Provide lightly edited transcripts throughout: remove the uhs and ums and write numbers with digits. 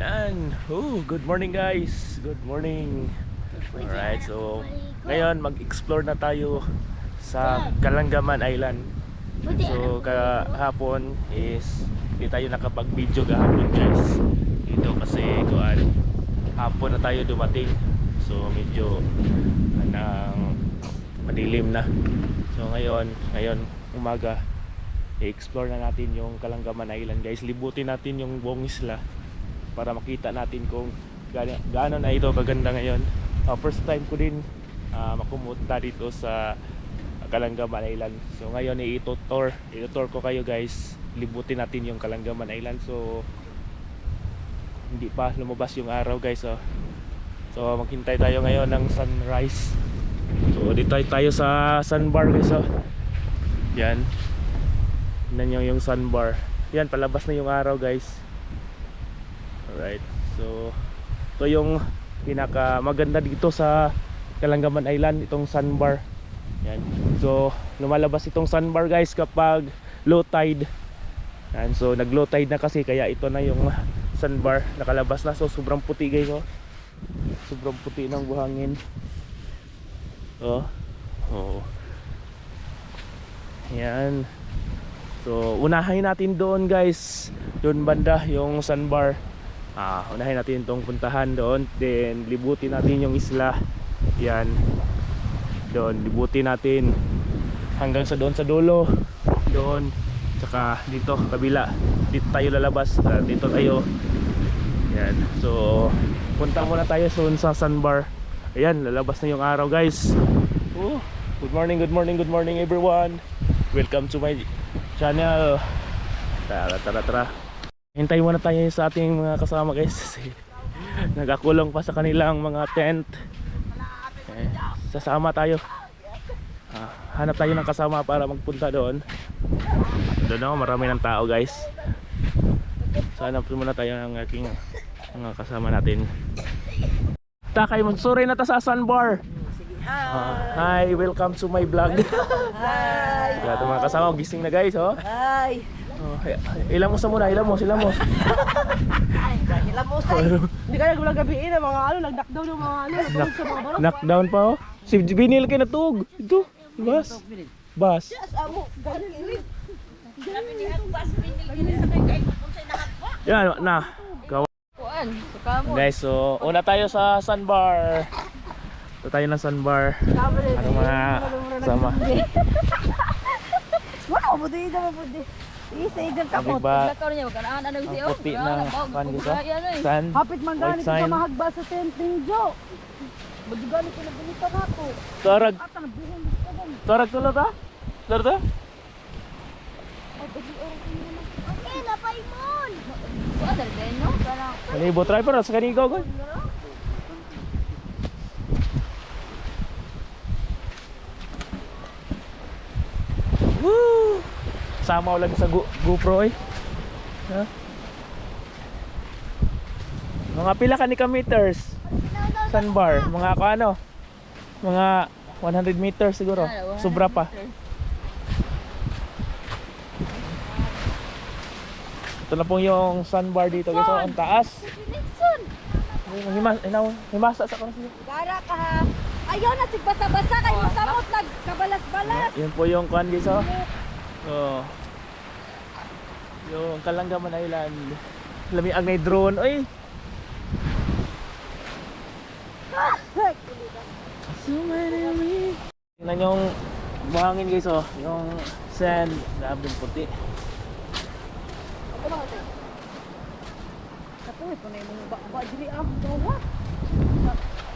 Yan. Good morning guys. Good morning. Alright, so ngayon mag-explore na tayo sa Kalangaman Island. So kahapon is hindi tayo nakapag-video kahapon guys. Dito kasi hapon na tayo dumating. So medyo madilim na. So ngayon umaga i-explore na natin yung Kalangaman Island guys. Libutin natin yung buong isla para makita natin kung gaano na ito kaganda ngayon. First time ko din makumunta dito sa Kalangaman Island. So ngayon i-tour ko kayo guys. Libutin natin yung Kalangaman Island. So hindi pa lumabas yung araw guys. So maghintay tayo ngayon ng sunrise. So dito tayo sa sandbar guys. Yan. Tignan nyo yung sandbar. Yan, palabas na yung araw guys. Alright, so ito yung pinaka maganda dito sa Kalangaman Island, itong sandbar. Yan. So lumalabas itong sandbar guys kapag low tide. Yan. So nag low tide na kasi kaya ito na yung sandbar nakalabas na. So sobrang puti guys. Sobrang puti ng buhangin. Yan. So unahin natin doon guys. Doon banda yung sandbar. Unahin natin itong puntahan doon. Then libutin natin yung isla. Yan. Doon libutin natin hanggang sa doon sa dulo. Doon. Tsaka dito kabila. Dito tayo lalabas. Dito tayo. Yan. So punta muna tayo sa sandbar. Ayan, lalabas na yung araw guys. Good morning everyone. Welcome to my channel. Tara. Hintayin muna tayo sa ating mga kasama guys. Nagakulong pa sa kanilang mga tent. Sasama tayo. Hanap tayo ng kasama para magpunta doon. Doon ako, marami ng tao guys. So hanap muna tayo ng aking mga kasama natin. Takay mo, sorry na ta sa sandbar. Hi, welcome to my vlog. Hi. Ito mga kasama, gising na guys. Hi. Ilamos na muna, ilamos. Hilamos ay. Hindi ka nagbulang gabiin ng mga nag-knockdown ng mga natulog sa mga barok. Knockdown pa Si Binil kay natug. Ito, bus. Yes, amo. Galing. Yan na. Guys, so una tayo sa sandbar. Ito tayo ng sandbar. Ano mga kasama? Wow, budi na mabudi. Isa idang takot. Ang puti na kan dito. Sand. Hapit man gani White sign. sa mahagba sa tent ninyo. Budi gani ko nabunita nato. Tarag. Atang buhon. Tarag tulo ta? Tarag ta? Okay, napay mon. Kanibo try para sa kanigo ko. Woo! Sama lang sa GoPro eh. Mga pila ka meters sandbar, mga mga 100 meters siguro. Sobra pa. Ito na po yung sandbar dito guys. Ang taas. Himasa sa kanila. Gara ka ha. Ayaw na sigbasa-basa kay masamot nagkabalas-balas. Yun po yung kan guys. Yung Kalangaman Island. Lami ang may drone. Oy. Tingnan yung buhangin guys yung sand, labing puti. Kapoy po na yung bakba dili gawa.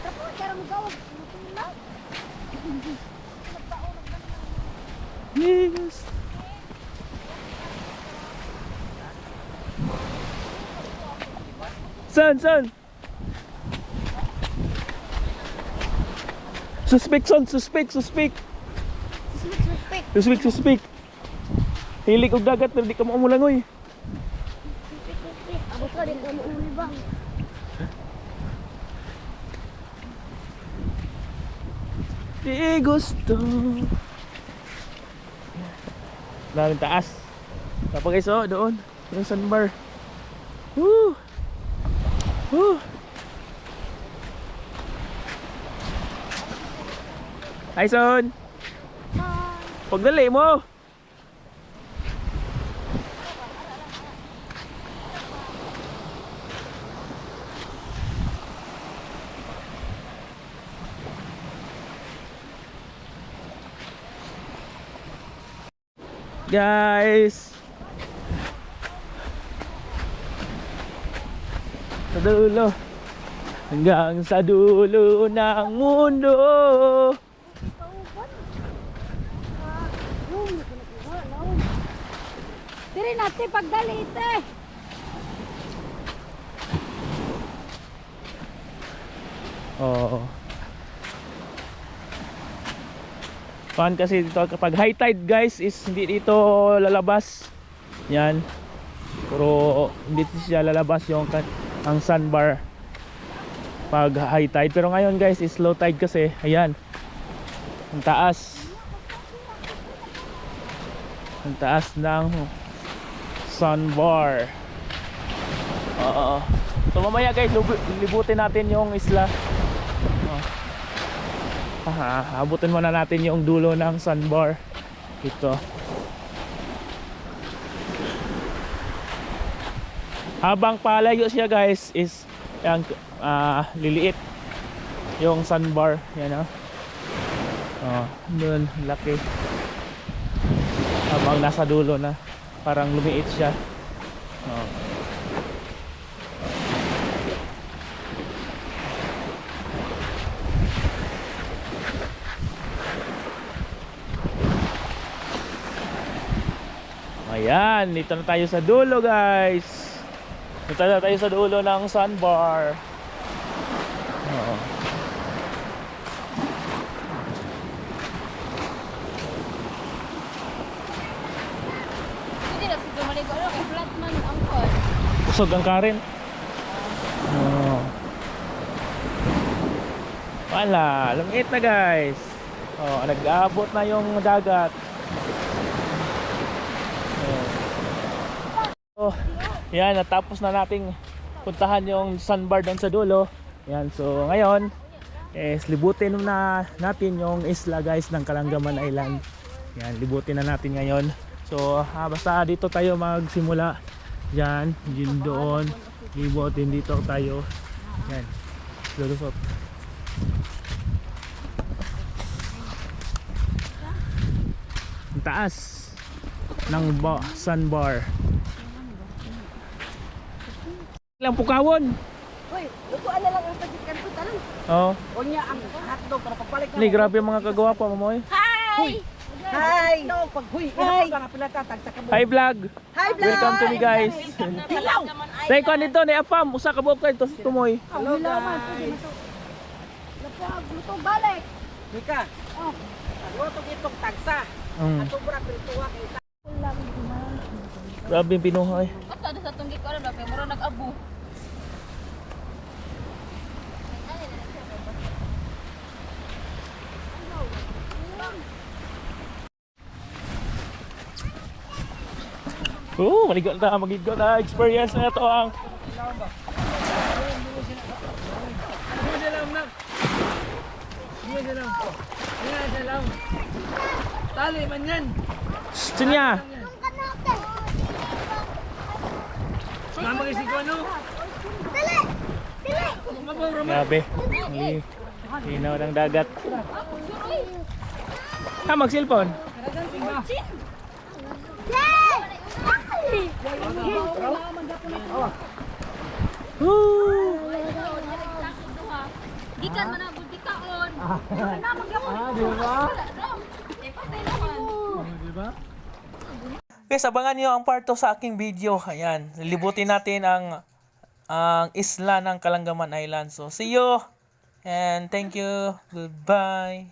Kapoy kaya mo gawa. Yes. Son. Suspect. Hilig og dagat pero di ka maumulangoy. Abo ka din mo ulibang. Di gusto. Daming taas. Tapos guys doon. Yung sandbar. Woo! Whew. Hi, son. Pagdali mo. Guys, sa dulo, hanggang sa dulo ng mundo. Diri natin pagdalit eh. Oo. Pan kasi dito kapag high tide guys is hindi dito lalabas. Yan. Pero hindi siya lalabas yung ang sandbar pag high tide. Pero ngayon guys is low tide kasi. Ayan. Ang taas. Ang taas ng sandbar. Oo. So mamaya guys libutin natin yung isla. Abutin muna natin yung dulo ng sandbar ito. Habang palayo siya guys is yung, liliit yung sandbar. Yan doon laki. Habang nasa dulo na parang lumiit siya. Ayan, dito na tayo sa dulo guys. Dito na tayo sa dulo ng sandbar. Hindi na siguro maligo lang kay flat man ang kon. Usog ang karin. Wala, lumiit na guys. Nag-aabot na yung dagat. Yan, natapos na nating puntahan yung sandbar doon sa dulo. Yan, so ngayon libutin na natin yung isla guys ng Kalangaman Island. Yan, libutin na natin ngayon. So basta dito tayo magsimula. Yan, yun doon. Libutin dito tayo. Yan, lulusot. Ang taas ng sandbar. Lang pukawon. Hoy, lutuan na lang ang pagkikan ko tanan. Oo. Unya ang hotdog para pagbalik Ni grabe ang mga kagawa pa mo. Hi. Hi. No, pag huy. Hi. Para pinatatag sa kabuk. Hi vlog. Hi vlog. Welcome to me guys. Hello. Tay ko dito ni Afam, usa ka buok kay tumoy. Hello guys. Luto balik. Mika, Oh. luto itong tagsa. At sobra pirtuwa kay Grabe yung pinuhay. Ato sa tunggi ko alam kay muro nag-abo. Maligot na, magigot na. Experience na ito ang Tali man yan. gusto niya. Mama kasi ko ano? Grabe. Linaw ng dagat. Mag-cellphone. Gikan man ang budikaon. Na magyapon. Diba? Guys, abangan nyo ang part 2 sa aking video. Ayan, libutin natin ang isla ng Kalangaman Island. So, see you and thank you. Goodbye.